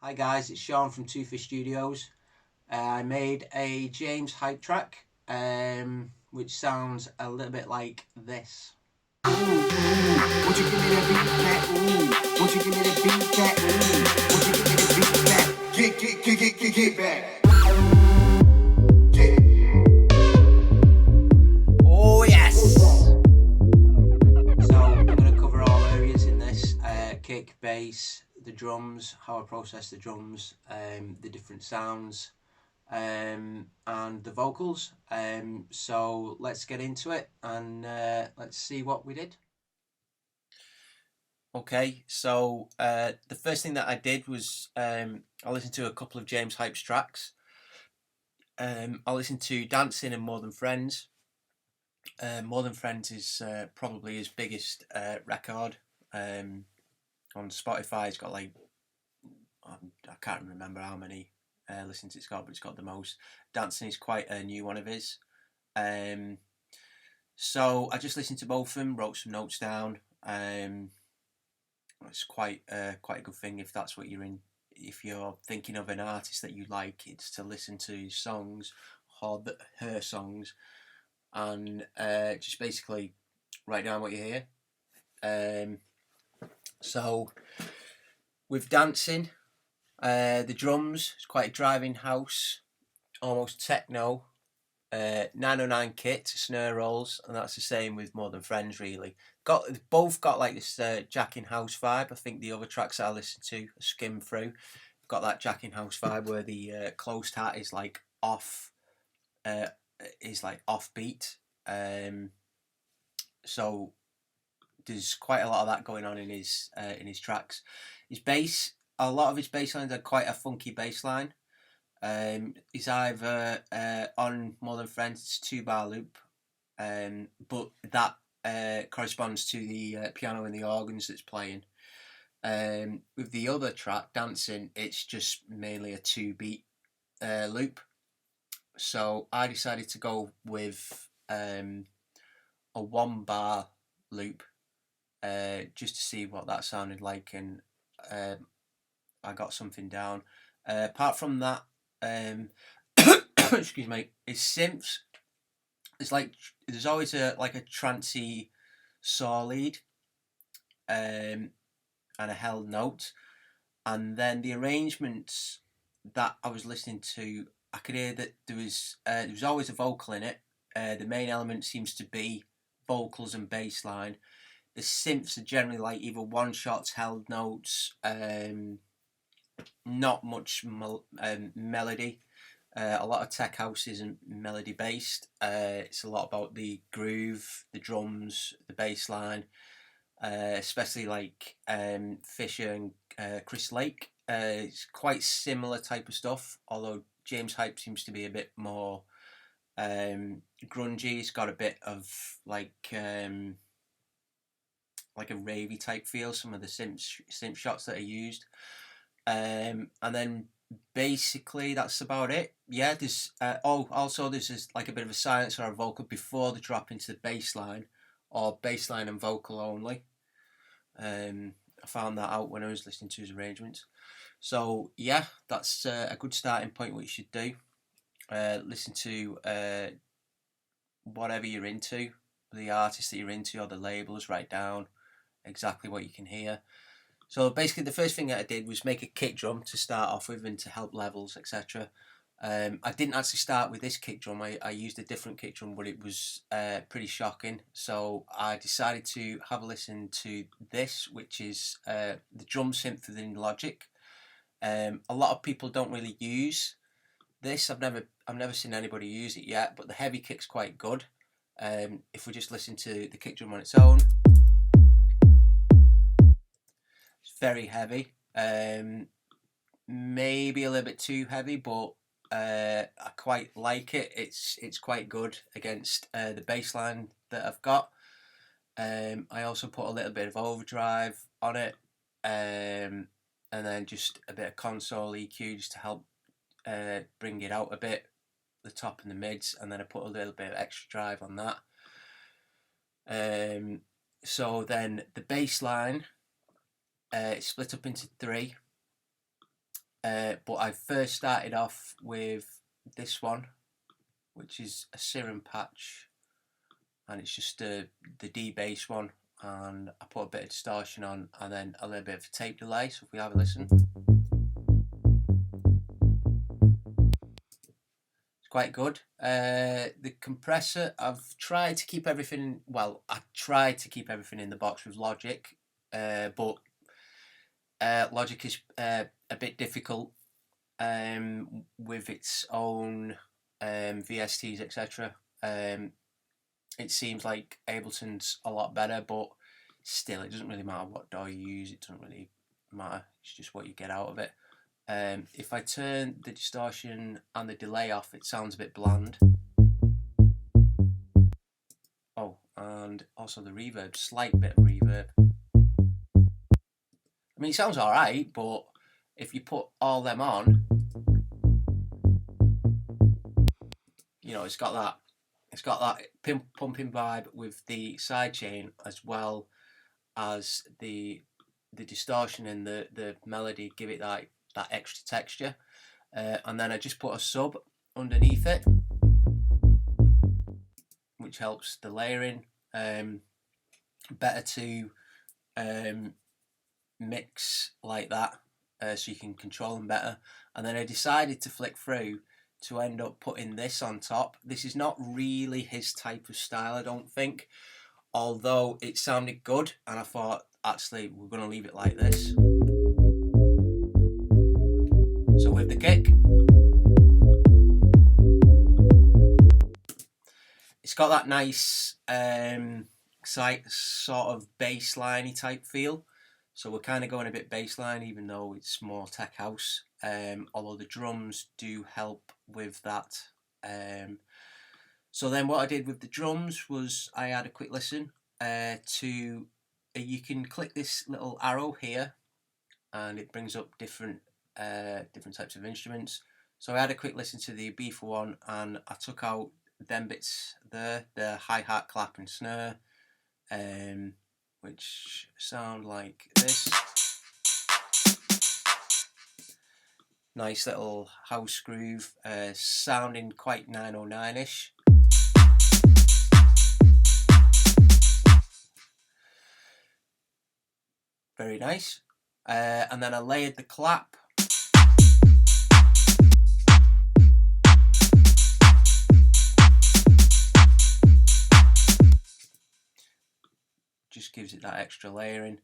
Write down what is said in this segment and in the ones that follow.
Hi guys, it's Sean from Two Fish Studios. I made a James hype track, which sounds a little bit like this. Won't you give me that beat back? Ooh. Won't you give me that beat back? Ooh. Won't you give me that beat back? Get back. Oh yes. So I'm going to cover all areas in this: kick, bass, the drums, how I process the drums, the different sounds, and the vocals. So let's get into it and let's see what we did. Okay, so the first thing that I did was I listened to a couple of James Hype's tracks. I listened to Dancing and More Than Friends. More Than Friends is probably his biggest record. On Spotify, it's got like, I can't remember how many listens it's got, but it's got the most. Dancing is quite a new one of his. So I just listened to both of them, wrote some notes down. It's quite a good thing if that's what you're in. If you're thinking of an artist that you like, it's to listen to songs or her songs and just basically write down what you hear. So with Dancing, the drums, it's quite a driving house, almost techno. 909 kit, snare rolls, and that's the same with More Than Friends. Really, both got like this jacking house vibe. I think the other tracks that I listened to, skim through, got that jacking house vibe where the closed hat is like off, offbeat. So there's quite a lot of that going on in his tracks. His bass, a lot of his bass lines are quite a funky bass line. He's either on More Than Friends, it's 2-bar loop, but that corresponds to the piano and the organs that's playing. With the other track, Dancing, it's just mainly a 2-beat loop. So I decided to go with a 1-bar loop just to see what that sounded like, and I got something down. Apart from that, excuse me, is Synths. It's like there's always a trancey saw lead, and a held note, and then the arrangements that I was listening to, I could hear that there was always a vocal in it. The main element seems to be vocals and bass line. The synths are generally like either one shots, held notes, not much melody. A lot of tech house isn't melody based. It's a lot about the groove, the drums, the bass line, especially like Fisher and Chris Lake. It's quite similar type of stuff, although James Hype seems to be a bit more grungy. It's got a bit of like a ravey type feel, some of the synth shots that are used. And then basically that's about it. Yeah, there's also there's like a bit of a silence or a vocal before the drop into the bass line, or bass line and vocal only. I found that out when I was listening to his arrangements. So yeah, that's a good starting point. What you should do, listen to whatever you're into, the artist that you're into, or the labels. Write down exactly what you can hear. So basically the first thing that I did was make a kick drum to start off with and to help levels, etc. I didn't actually start with this kick drum. I used a different kick drum, but it was pretty shocking. So I decided to have a listen to this, which is the drum synth within Logic. A lot of people don't really use this. I've never seen anybody use it yet, but the heavy kick's quite good. If we just listen to the kick drum on its own, it's very heavy. Maybe a little bit too heavy, but I quite like it. It's quite good against the bass line that I've got. I also put a little bit of overdrive on it, and then just a bit of console EQ just to help bring it out a bit, the top and the mids, and then I put a little bit of extra drive on that. So then the bass line, it's split up into 3. but I first started off with this one, which is a serum patch, and it's just the D bass one, and I put a bit of distortion on and then a little bit of tape delay. So if we have a listen, it's quite good. The compressor, I've tried to keep everything, well, I tried to keep everything in the box with Logic, but Logic is a bit difficult with its own VSTs, etc. It seems like Ableton's a lot better, but still, it doesn't really matter what DAW you use. It doesn't really matter. It's just what you get out of it. If I turn the distortion and the delay off, it sounds a bit bland. Oh, and also the reverb, slight bit of reverb. I mean, it sounds alright, but if you put all them on, you know, it's got that pumping vibe with the sidechain, as well as the distortion and the melody give it that extra texture. And then I just put a sub underneath it, which helps the layering. Better to mix like that, so you can control them better. And then I decided to flick through to end up putting this on top. This is not really his type of style, I don't think, although it sounded good, and I thought, actually, we're going to leave it like this. So with the kick, it's got that nice sort of bass-liney type feel. So we're kind of going a bit bassline, even though it's more tech house. Although the drums do help with that. So then what I did with the drums was I had a quick listen to. You can click this little arrow here, and it brings up different types of instruments. So I had a quick listen to the Ibiza one, and I took out them bits there, the hi-hat, clap and snare, which sound like this. Nice little house groove, sounding quite 909-ish. Very nice. And then I layered the clap. Just gives it that extra layering.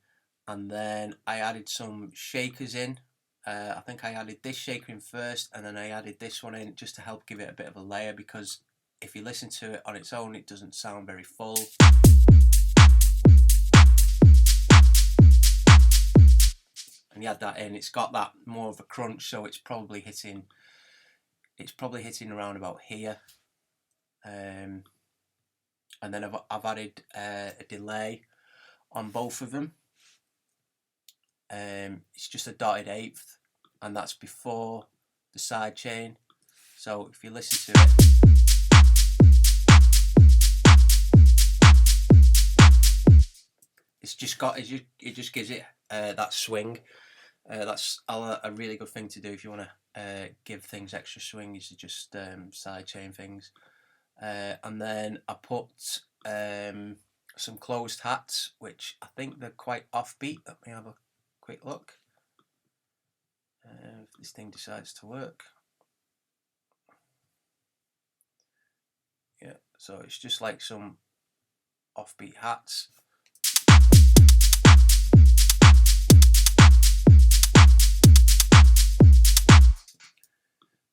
And then I added some shakers in. I think I added this shaker in first, and then I added this one in just to help give it a bit of a layer, because if you listen to it on its own, it doesn't sound very full. And you add that in, it's got that more of a crunch, so it's probably hitting around about here. And then I've added a delay on both of them. It's just a dotted eighth, and that's before the side chain. So if you listen to it, it's just got it just gives it that swing. That's a really good thing to do if you want to give things extra swing, is to just side chain things. And then I put some closed hats, which I think they're quite offbeat. Let me have a quick look. If this thing decides to work. Yeah, so it's just like some offbeat hats.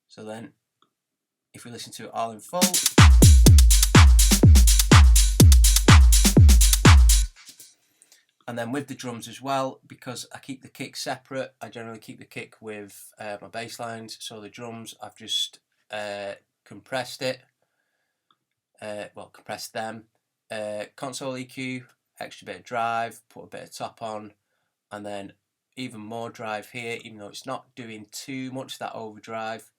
So then, if we listen to it all in full, and then with the drums as well, because I keep the kick separate, I generally keep the kick with my bass lines. So the drums, I've just compressed it, compressed them, console EQ, extra bit of drive, put a bit of top on, and then even more drive here, even though it's not doing too much of that overdrive,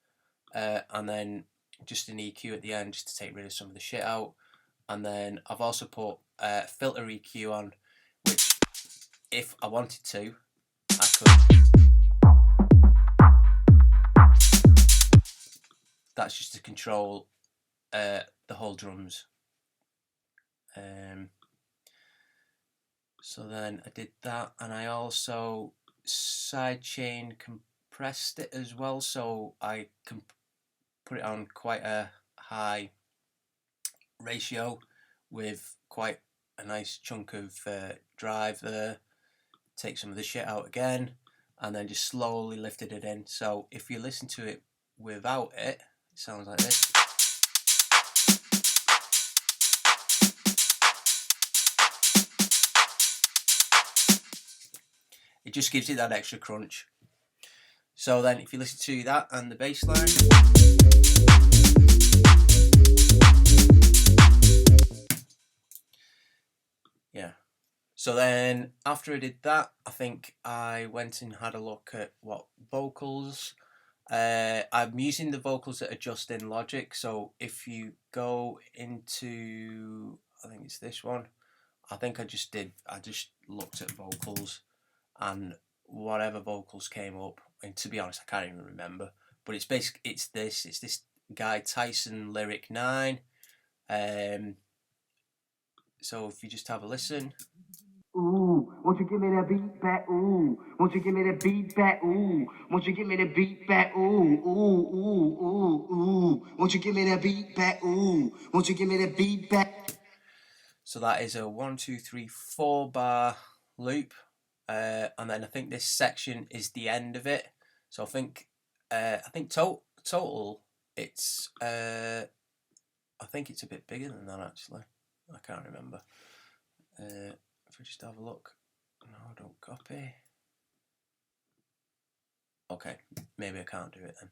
and then just an EQ at the end just to take rid of some of the shit out. And then I've also put filter EQ on, which if I wanted to, I could control the whole drums. So then I did that, and I also sidechain compressed it as well, so I can put it on quite a high ratio with quite a nice chunk of drive there. Take some of the shit out again, and then just slowly lifted it in. So if you listen to it without it, it sounds like this. It just gives it that extra crunch. So then if you listen to that and the bass line, yeah. So then after I did that, I think I went and had a look at what vocals. I'm using the vocals that are just in Logic. So if you go into, I think it's this one. I think I just looked at vocals, and whatever vocals came up, and to be honest I can't even remember, but it's this guy Tyson Lyric 9. So if you just have a listen. Ooh, won't you give me that beat back? Ooh, won't you give me that beat back? Ooh, won't you give me that beat back? Ooh, ooh, ooh, ooh, ooh, won't you give me that beat back? Ooh, won't you give me that beat back? So that is a 1, 2, 3, 4 bar loop, and then I think this section is the end of it. So I think total it's I think it's a bit bigger than that actually. I can't remember. If we just have a look. No, don't copy. Okay, maybe I can't do it then.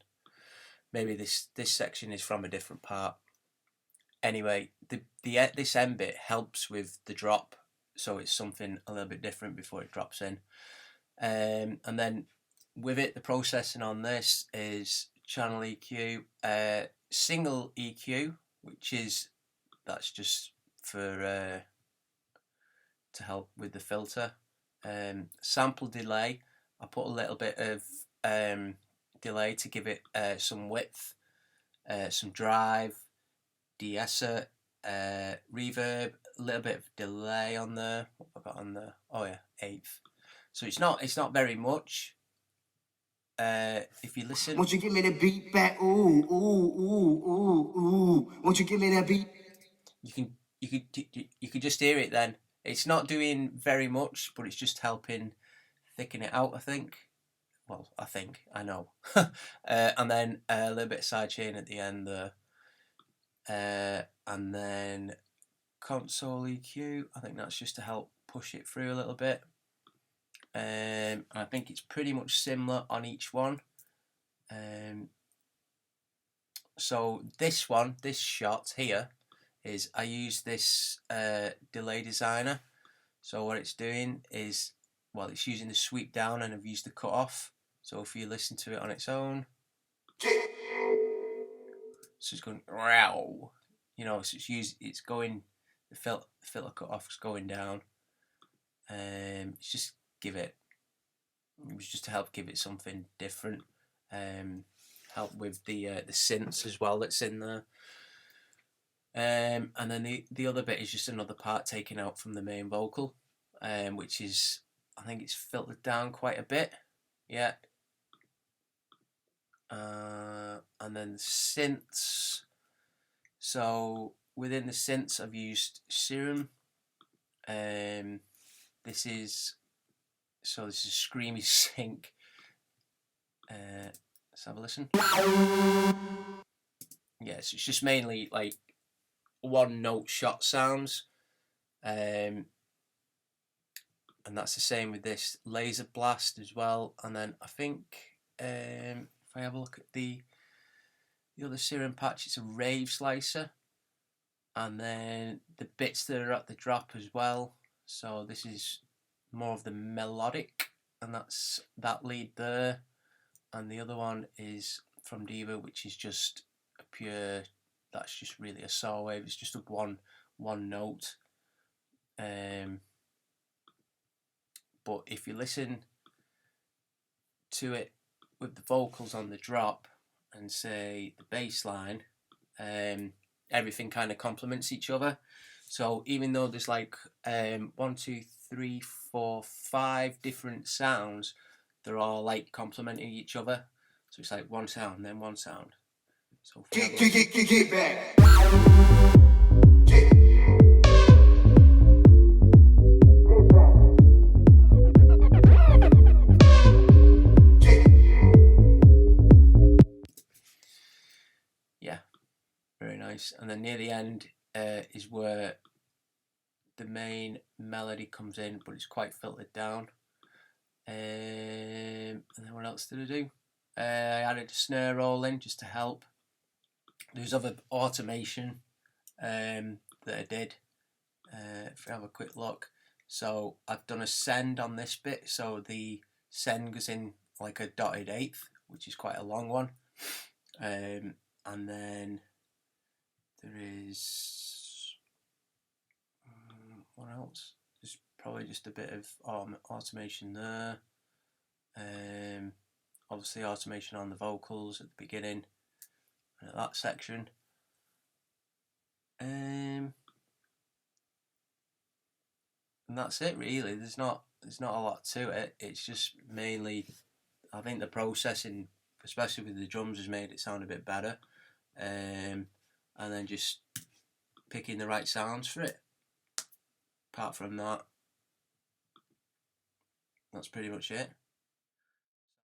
Maybe this section is from a different part. Anyway, this end bit helps with the drop, so it's something a little bit different before it drops in. And then with it, the processing on this is channel EQ, single EQ, that's just for to help with the filter. Sample delay, I put a little bit of delay to give it some width, some drive, de-esser, reverb, a little bit of delay on there. What have I got on there? Oh yeah, eighth. So it's not very much. If you listen, won't you give me the beat back? Ooh, ooh, ooh, ooh, ooh, won't you give me that beat? you could just hear it then. It's not doing very much, but it's just helping thicken it out, I think. Well, I know. And then a little bit of sidechain at the end there. And then console EQ, I think that's just to help push it through a little bit. I think it's pretty much similar on each one. So this shot here is I use this delay designer. So what it's doing is, well, it's using the sweep down, and I've used the cut off. So if you listen to it on its own, so it's going wow, so it's going, the filter cut off is going down. It's just it was just to help give it something different. Help with the synths as well that's in there. And then the other bit is just another part taken out from the main vocal, which is, I think it's filtered down quite a bit. Yeah. And then the synths. So within the synths, I've used Serum. This is Screamy Sync. Let's have a listen. Yes, it's just mainly like one note shot sounds. And that's the same with this Laser Blast as well. And then I think if I have a look at the other Serum patch, it's a Rave Slicer. And then the bits that are at the drop as well. So this is more of the melodic, and that's that lead there. And the other one is from Diva, which is just a pure, that's just really a saw wave. It's just a one note. But if you listen to it with the vocals on the drop and say the bass line, everything kind of complements each other. So even though there's like 1, 2, 3, 4, 5 different sounds, they're all like complementing each other. So it's like one sound, then one sound. So Get back. yeah, very nice. And then near the end is where the main melody comes in, but it's quite filtered down. And then what else did I do? I added a snare roll in just to help. There's other automation that I did. If we have a quick look, so I've done a send on this bit, so the send goes in like a dotted eighth, which is quite a long one. And then there is what else? There's probably just a bit of automation there. Obviously automation on the vocals at the beginning and at that section. And that's it really. There's not a lot to it. It's just mainly, I think the processing, especially with the drums, has made it sound a bit better. And then just picking the right sounds for it. Apart from that, that's pretty much it.